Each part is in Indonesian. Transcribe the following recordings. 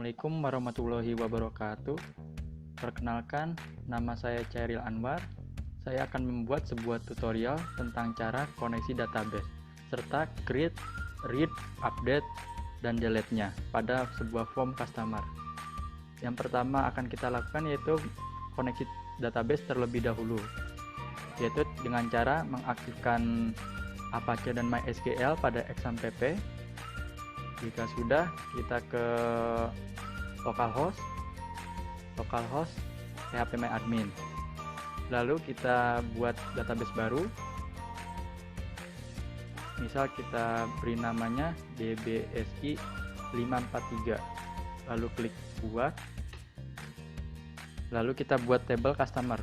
Assalamualaikum warahmatullahi wabarakatuh. Perkenalkan, nama saya Chairil Anwar. Saya akan membuat sebuah tutorial tentang cara koneksi database serta create, read, update, dan delete-nya pada sebuah form customer. Yang pertama akan kita lakukan yaitu koneksi database terlebih dahulu, yaitu dengan cara mengaktifkan Apache dan MySQL pada XAMPP. Jika sudah, kita ke localhost phpMyAdmin. Lalu kita buat database baru. Misal kita beri namanya dbsi 543. Lalu klik buat. Lalu kita buat table customer.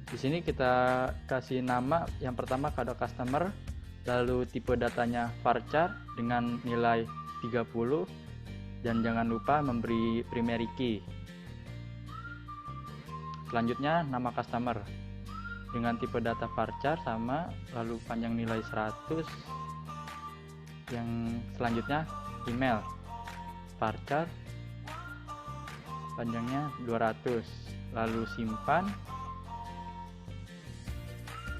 Di sini kita kasih nama yang pertama kode customer. Lalu tipe datanya varchar dengan nilai 30 dan jangan lupa memberi primary key. Selanjutnya nama customer dengan tipe data varchar sama, lalu panjang nilai 100. Yang selanjutnya email varchar panjangnya 200, lalu simpan.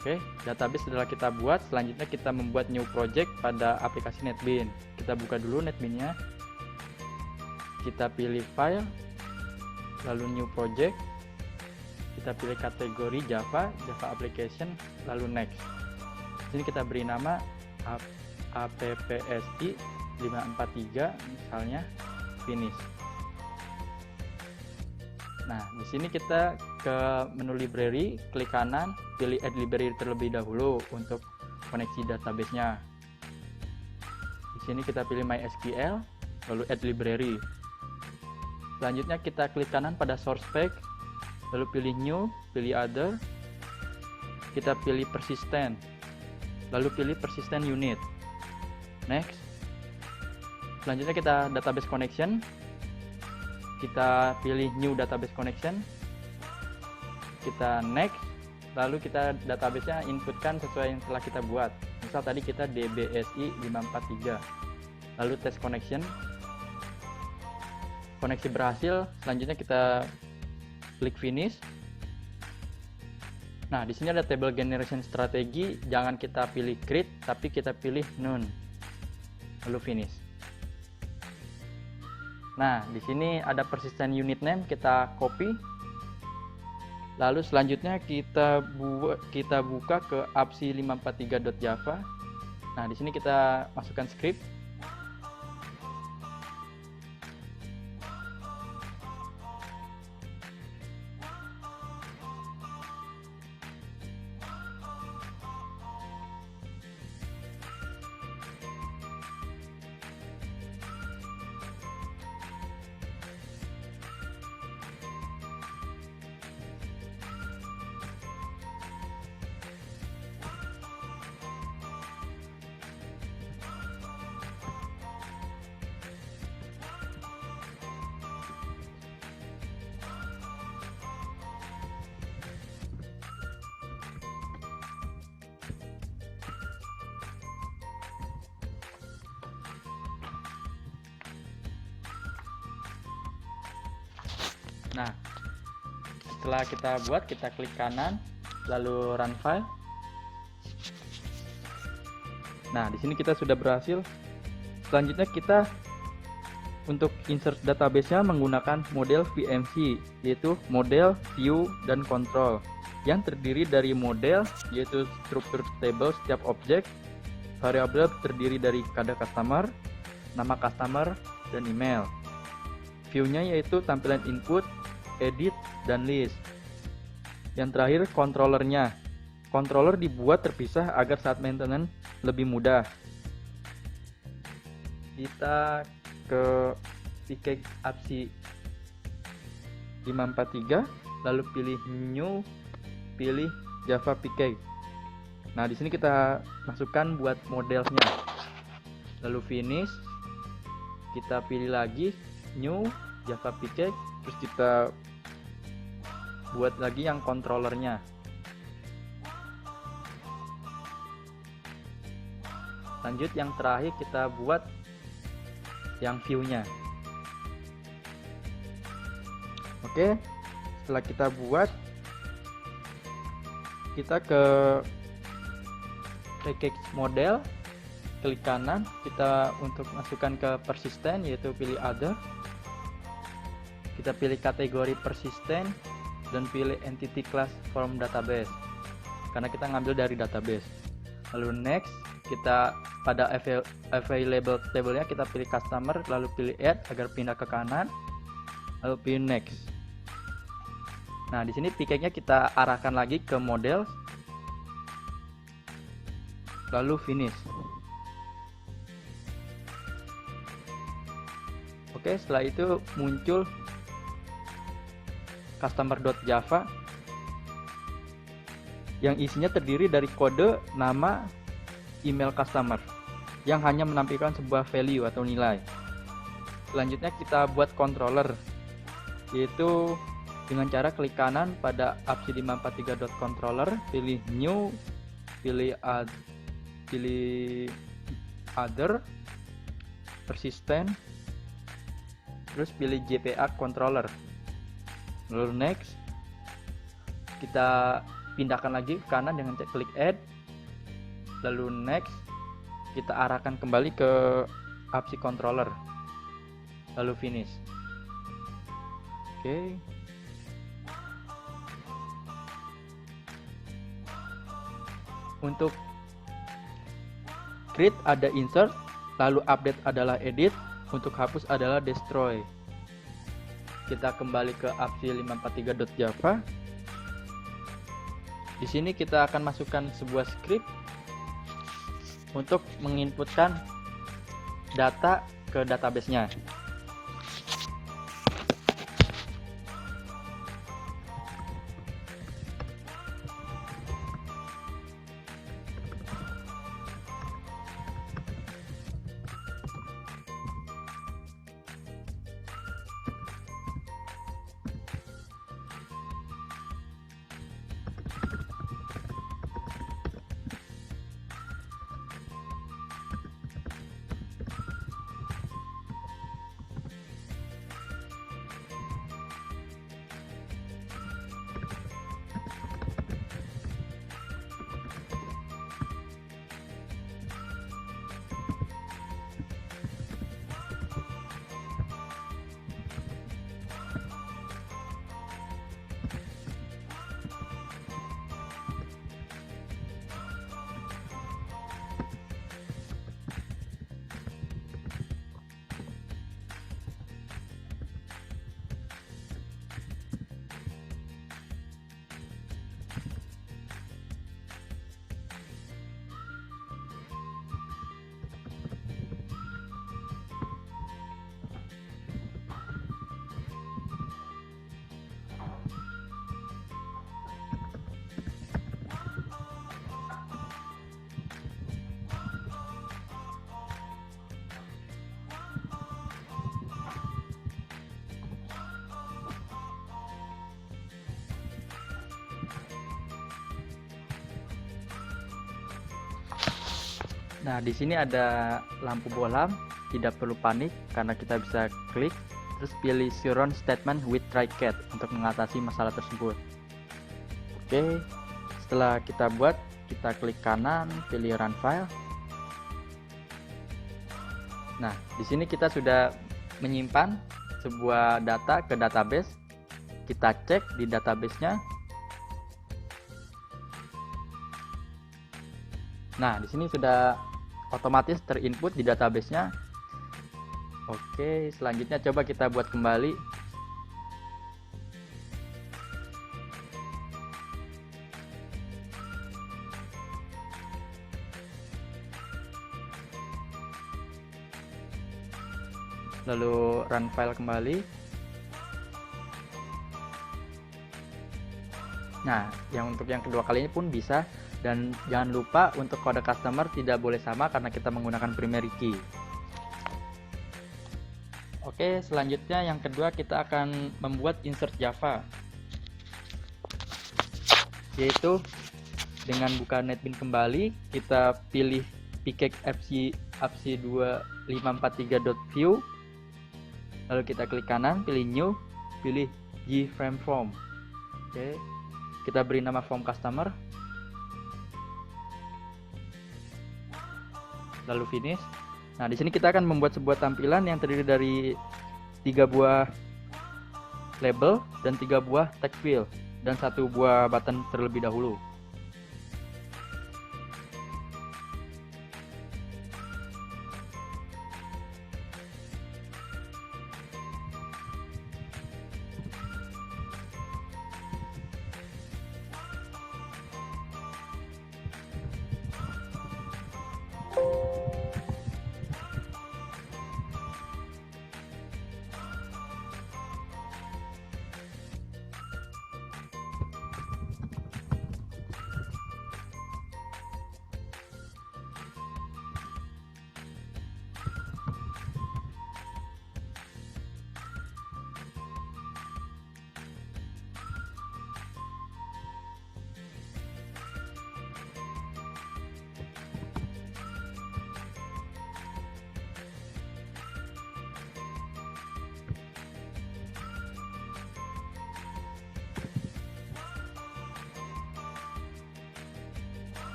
Oke, database sudah kita buat. Selanjutnya kita membuat new project pada aplikasi NetBeans. Kita buka dulu NetBeans-nya. Kita pilih file, lalu new project. Kita pilih kategori Java application, lalu next. Di sini kita beri nama appsi 543 misalnya, finish. Nah, di sini kita ke menu library, klik kanan, pilih add library terlebih dahulu untuk koneksi database-nya. Di sini kita pilih MySQL, lalu add library. Selanjutnya kita klik kanan pada source pack, lalu pilih new, pilih other. Kita pilih persistent, lalu pilih persistent unit. Next. Selanjutnya kita database connection. Kita pilih new database connection, kita next, lalu kita database-nya inputkan sesuai yang telah kita buat. Misal tadi kita dbsi 543, lalu test connection, koneksi berhasil. Selanjutnya kita klik finish. Nah, di sini ada table generation strategi, jangan kita pilih create tapi kita pilih none, lalu finish. Nah, di sini ada persistent unit name, kita copy. Lalu selanjutnya kita buka ke appsi543.java. Nah, di sini kita masukkan script. Nah, setelah kita buat, kita klik kanan, lalu run file. Nah, di sini kita sudah berhasil. Selanjutnya kita untuk insert database-nya menggunakan model VMC, yaitu model, view, dan control, yang terdiri dari model, yaitu struktur table setiap objek, variabel terdiri dari kode customer, nama customer, dan email. View-nya yaitu tampilan input, edit, dan list. Yang terakhir controllernya. Controller dibuat terpisah agar saat maintenance lebih mudah. Kita ke package appsi 543, lalu pilih new, pilih Java package. Nah, di sini kita masukkan buat modelnya. Lalu finish. Kita pilih lagi new Java package, terus kita buat lagi yang controllernya. Lanjut yang terakhir kita buat yang view-nya. Oke, setelah kita buat, kita ke package model, klik kanan, kita untuk masukkan ke persistent, yaitu pilih other. Kita pilih kategori persistent dan pilih entity class from database, karena kita ngambil dari database. Lalu next, kita pada available table-nya kita pilih customer, lalu pilih add agar pindah ke kanan, lalu pilih next. Nah, di sini picknya kita arahkan lagi ke model, lalu finish. Oke, setelah itu muncul customer.java yang isinya terdiri dari kode, nama, email customer yang hanya menampilkan sebuah value atau nilai. Selanjutnya kita buat controller, yaitu dengan cara klik kanan pada apps543.controller, pilih new, pilih other, persistent, terus pilih JPA controller, lalu next. Kita pindahkan lagi ke kanan dengan klik add, lalu next. Kita arahkan kembali ke apps controller, lalu finish. Oke. Untuk create ada insert, lalu update adalah edit, untuk hapus adalah destroy. Kita kembali ke apps543.java. Di sini kita akan masukkan sebuah script untuk menginputkan data ke database-nya. Nah, di sini ada lampu bolam, tidak perlu panik karena kita bisa klik terus pilih surround statement with try catch untuk mengatasi masalah tersebut. Oke, setelah kita buat, kita klik kanan, pilih run file. Nah, di sini kita sudah menyimpan sebuah data ke database. Kita cek di database-nya. Nah, di sini sudah otomatis terinput di database-nya. Oke, selanjutnya coba kita buat kembali. Lalu run file kembali. Nah, untuk yang kedua kalinya pun bisa. Dan jangan lupa untuk kode customer tidak boleh sama karena kita menggunakan primary key. Oke, selanjutnya yang kedua kita akan membuat insert Java, yaitu dengan buka NetBeans kembali, kita pilih package apps543.view, Lalu kita klik kanan, pilih new, pilih G-frame form. Oke, kita beri nama form customer, lalu finish. Nah, di sini kita akan membuat sebuah tampilan yang terdiri dari 3 buah label dan 3 buah text field dan 1 buah button terlebih dahulu.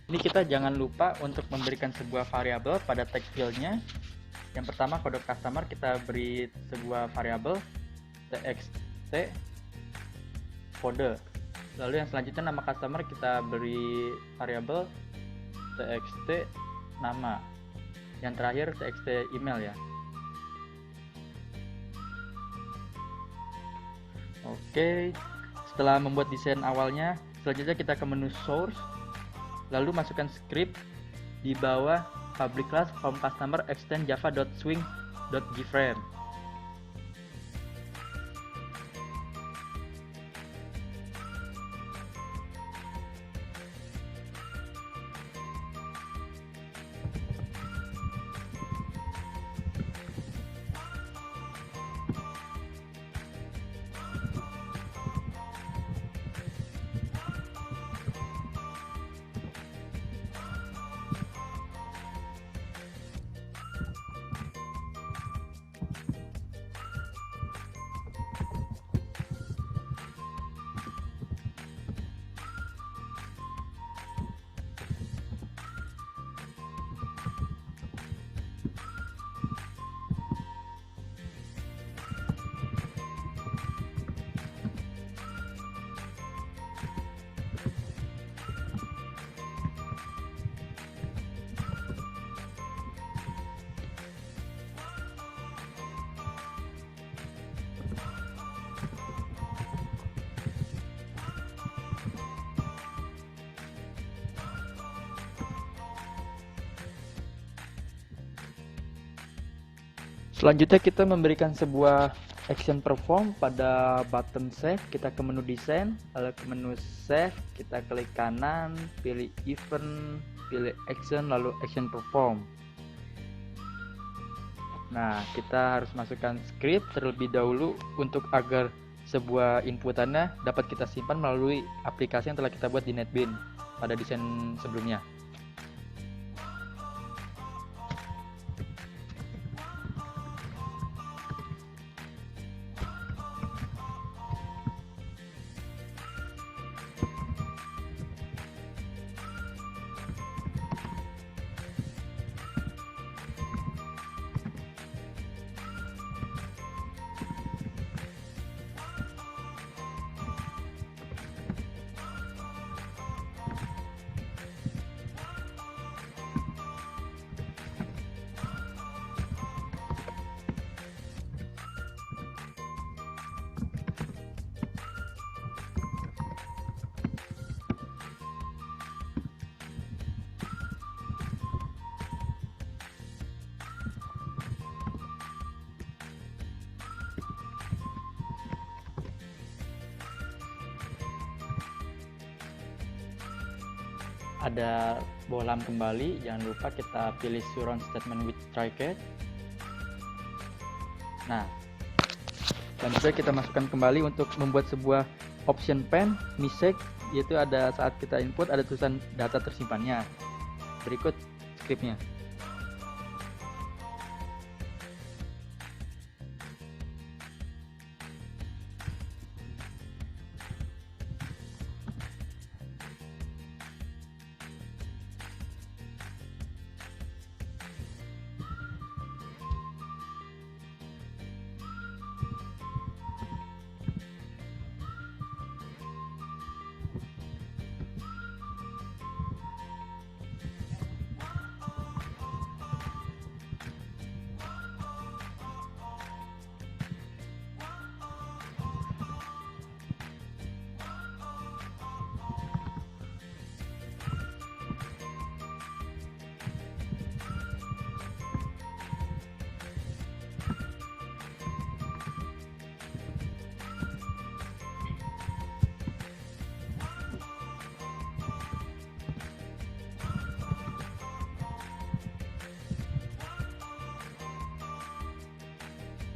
Ini kita jangan lupa untuk memberikan sebuah variabel pada text field-nya. Yang pertama, kode customer kita beri sebuah variabel txt kode. Lalu yang selanjutnya nama customer kita beri variabel txt nama. Yang terakhir txt email ya. Oke, setelah membuat desain awalnya, selanjutnya kita ke menu source. Lalu masukkan script di bawah public class form customer extend java.swing.gframe. Selanjutnya kita memberikan sebuah action perform pada button save. Kita ke menu desain, lalu ke menu save, kita klik kanan, pilih event, pilih action, lalu action perform. Nah, kita harus masukkan script terlebih dahulu untuk agar sebuah inputannya dapat kita simpan melalui aplikasi yang telah kita buat di NetBeans pada desain sebelumnya. Ada bohlam kembali, jangan lupa kita pilih surround statement with try-catch. Nah, selanjutnya kita masukkan kembali untuk membuat sebuah option pen, misek, yaitu ada saat kita input ada tulisan data tersimpannya. Berikut skripnya.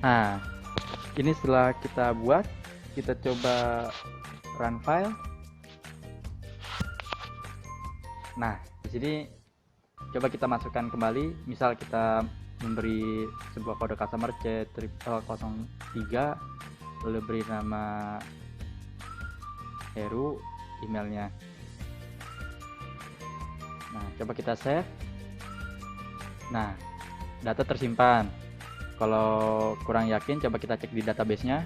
Nah, ini setelah kita buat, kita coba run file. Nah, di sini coba kita masukkan kembali. Misal kita memberi sebuah kode customer C03, lalu beri nama Heru, emailnya. Nah, coba kita save. Nah, data tersimpan. Kalau kurang yakin, coba kita cek di database-nya.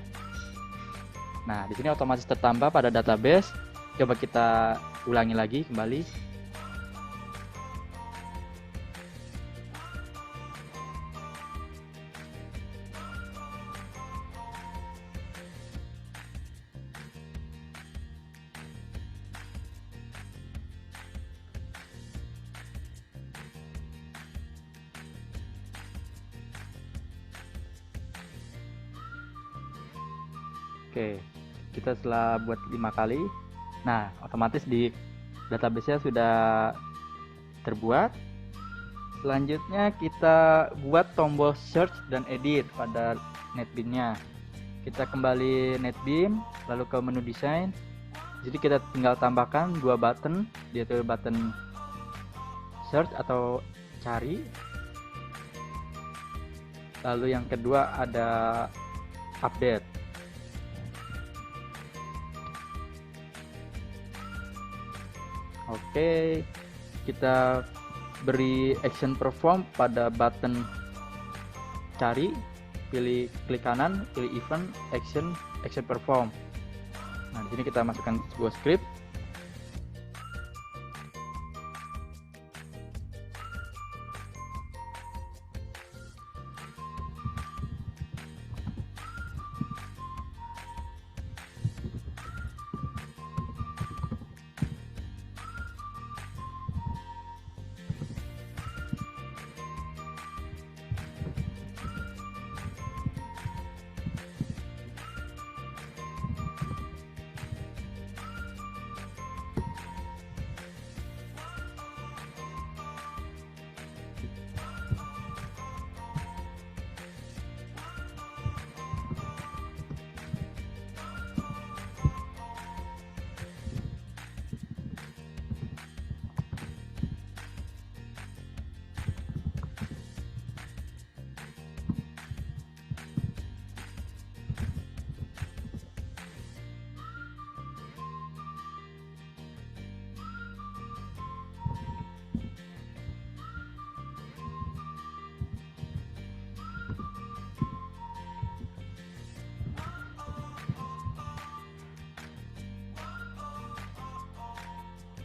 Nah, di sini otomatis tertambah pada database. Coba kita ulangi lagi kembali. Oke, kita setelah buat 5 kali, nah otomatis di database-nya sudah terbuat. Selanjutnya kita buat tombol search dan edit pada NetBeans-nya. Kita kembali NetBeans, lalu ke menu desain. Jadi kita tinggal tambahkan 2 button, yaitu button search atau cari. Lalu yang kedua ada update. Oke, kita beri action perform pada button cari, pilih klik kanan, pilih event, action perform. Nah, di sini kita masukkan sebuah script.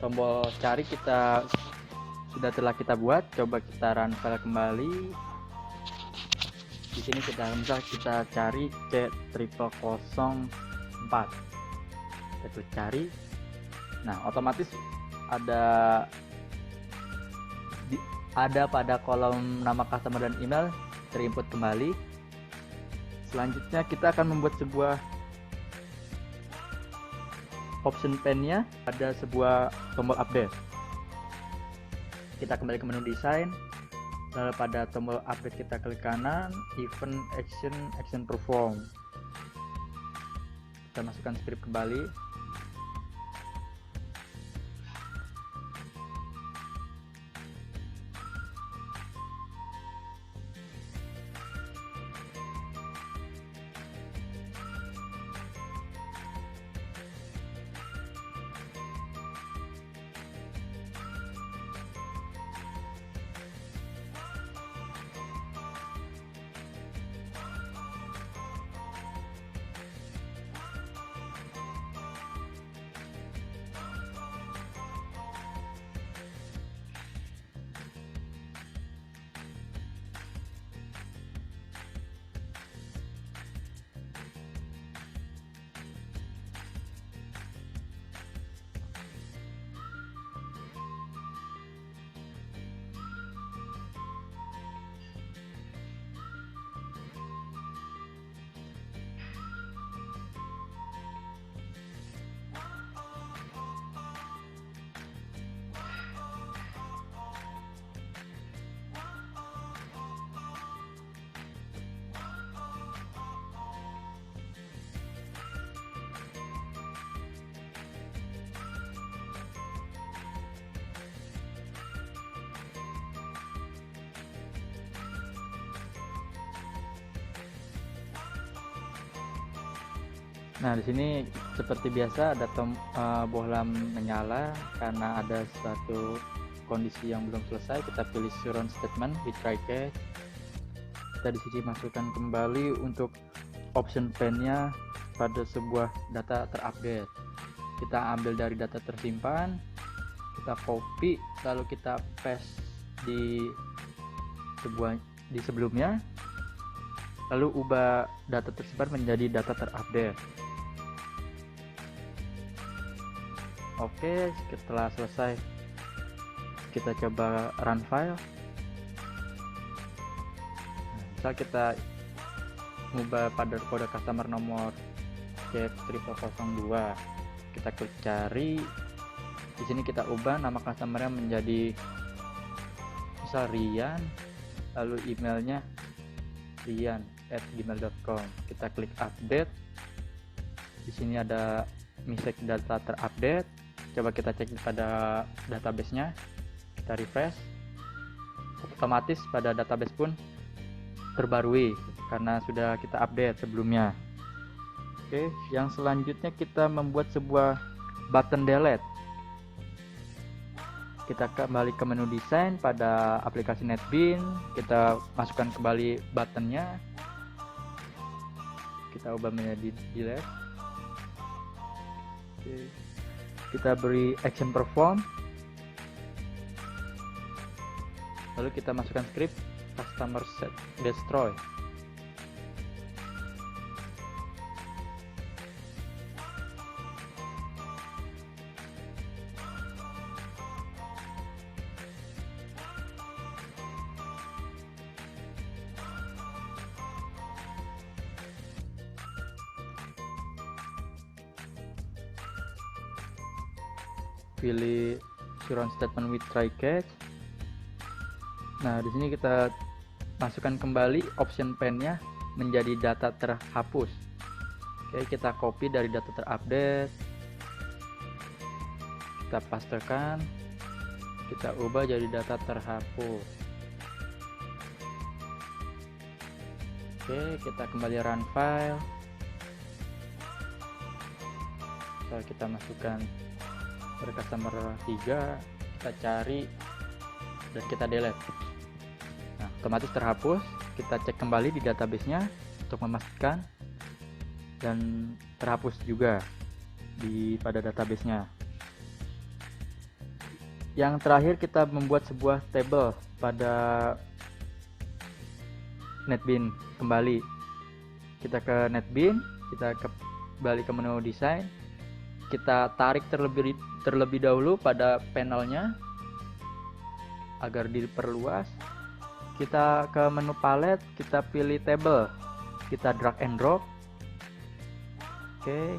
Tombol cari kita telah kita buat. Coba kita run file kembali. Di sini misal kita cari C0004, itu cari. Nah, otomatis ada pada kolom nama customer dan email terinput kembali. Selanjutnya kita akan membuat sebuah option pane-nya, ada sebuah tombol update. Kita kembali ke menu desain, lalu pada tombol update kita klik kanan, event action perform. Kita masukkan script kembali. Nah, di sini seperti biasa ada bohlam menyala karena ada suatu kondisi yang belum selesai. Kita pilih surround statement with try catch. Kita di sini masukkan kembali untuk option pane-nya pada sebuah data terupdate. Kita ambil dari data tersimpan, kita copy, lalu kita paste di sebelumnya, lalu ubah data tersimpan menjadi data terupdate. Oke, setelah selesai kita coba run file. Misal kita mengubah pada kode customer nomor CF3002, kita klik cari. Di sini kita ubah nama customernya menjadi misal Rian, lalu emailnya rian@gmail.com. Kita klik update. Di sini ada message data terupdate. Coba kita cek pada database-nya, kita refresh, otomatis pada database pun terbarui karena sudah kita update sebelumnya. Oke, yang selanjutnya kita membuat sebuah button delete. Kita kembali ke menu desain pada aplikasi NetBeans, kita masukkan kembali buttonnya, kita ubah menjadi delete. Oke. Kita beri action perform, lalu kita masukkan script customer set destroy. Pilih surround statement with try catch. Nah, di sini kita masukkan kembali option pane-nya menjadi data terhapus. Oke, kita copy dari data terupdate, kita pastekan, kita ubah jadi data terhapus. Oke, kita kembali run file. Lalu kita masukkan pada customer 3, kita cari dan kita delete. Nah, otomatis terhapus. Kita cek kembali di database-nya untuk memastikan dan terhapus juga pada database-nya. Yang terakhir kita membuat sebuah table pada NetBeans kembali. Kita ke NetBeans, kita kembali ke menu desain. Kita tarik terlebih dahulu pada panelnya agar diperluas. Kita ke menu palette, kita pilih table, kita drag and drop. Oke.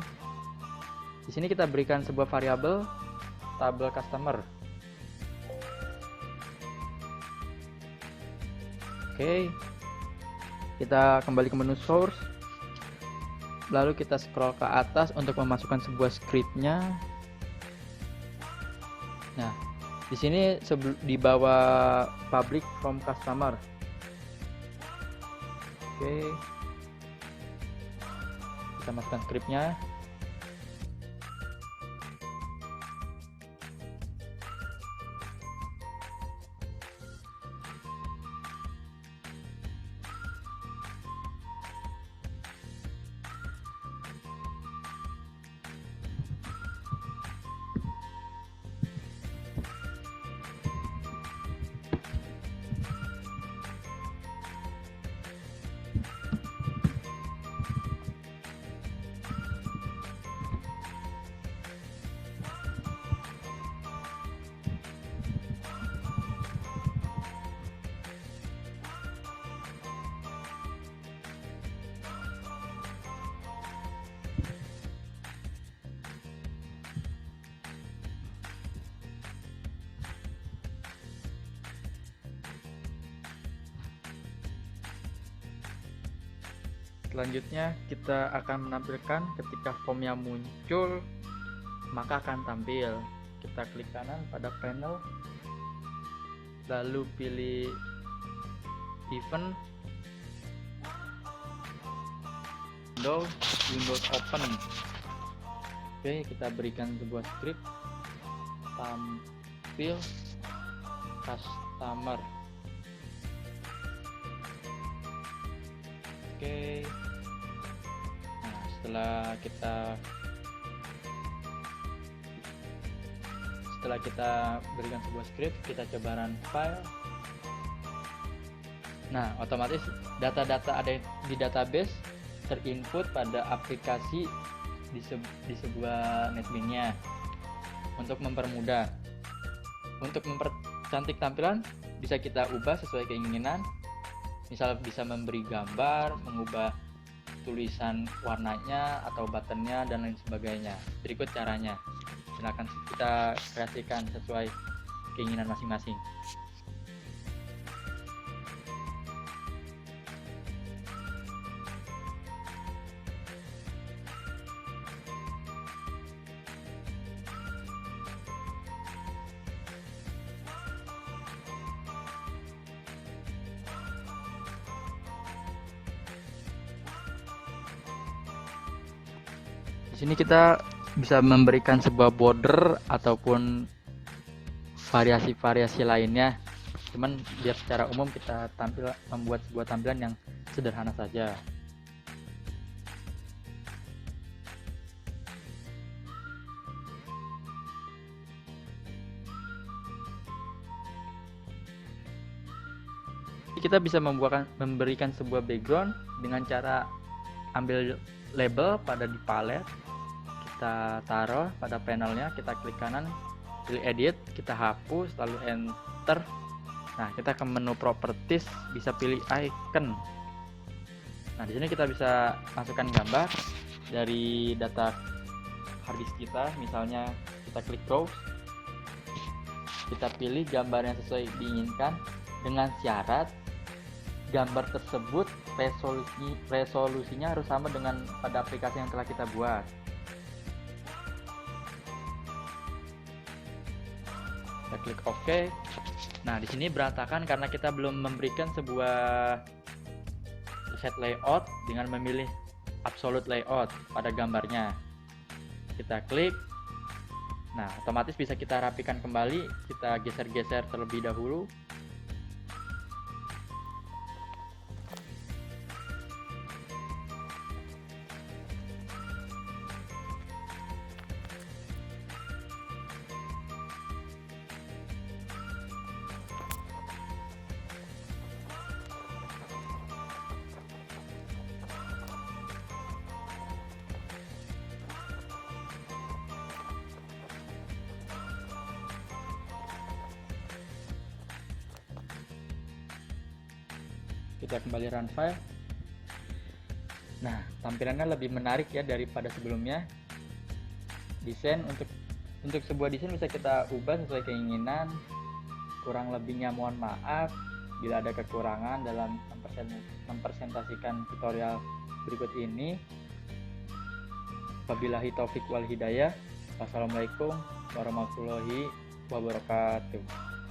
Di sini kita berikan sebuah variabel tabel customer. Oke. Kita kembali ke menu source. Lalu kita scroll ke atas untuk memasukkan sebuah scriptnya. Nah, di sini di bawah public from customer. Oke. Kita masukkan scriptnya. Selanjutnya kita akan menampilkan ketika formnya muncul maka akan tampil. Kita klik kanan pada panel, lalu pilih event, Windows Open. Oke, kita berikan sebuah script tampil customer. Oke. Nah, setelah kita berikan sebuah script, kita coba run file. Nah, otomatis data-data ada di database terinput pada aplikasi di sebuah NetBeans-nya. Untuk mempermudah, untuk mempercantik tampilan, bisa kita ubah sesuai keinginan. Misal bisa memberi gambar, mengubah tulisan warnanya atau buttonnya dan lain sebagainya. Berikut caranya. Silakan kita kreasikan sesuai keinginan masing-masing. Di sini kita bisa memberikan sebuah border ataupun variasi-variasi lainnya. Cuman biar secara umum kita membuat sebuah tampilan yang sederhana saja. Kita bisa memberikan sebuah background dengan cara ambil label pada di palet, kita taruh pada panelnya, kita klik kanan, pilih edit, kita hapus, lalu enter. Nah, kita ke menu properties, bisa pilih icon. Nah, di sini kita bisa masukkan gambar dari data harddisk kita, misalnya kita klik browse, kita pilih gambar yang sesuai diinginkan dengan syarat gambar tersebut resolusinya harus sama dengan pada aplikasi yang telah kita buat. Kita klik OK. Nah, di sini berantakan karena kita belum memberikan sebuah set layout dengan memilih absolute layout pada gambarnya. Kita klik. Nah, otomatis bisa kita rapikan kembali. Kita geser-geser terlebih dahulu. Kita kembali run file. Nah, tampilannya lebih menarik ya daripada sebelumnya. Desain untuk sebuah desain bisa kita ubah sesuai keinginan. Kurang lebihnya mohon maaf bila ada kekurangan dalam mempresentasikan tutorial berikut ini. Wabillahi taufik wal hidayah. Wassalamualaikum warahmatullahi wabarakatuh.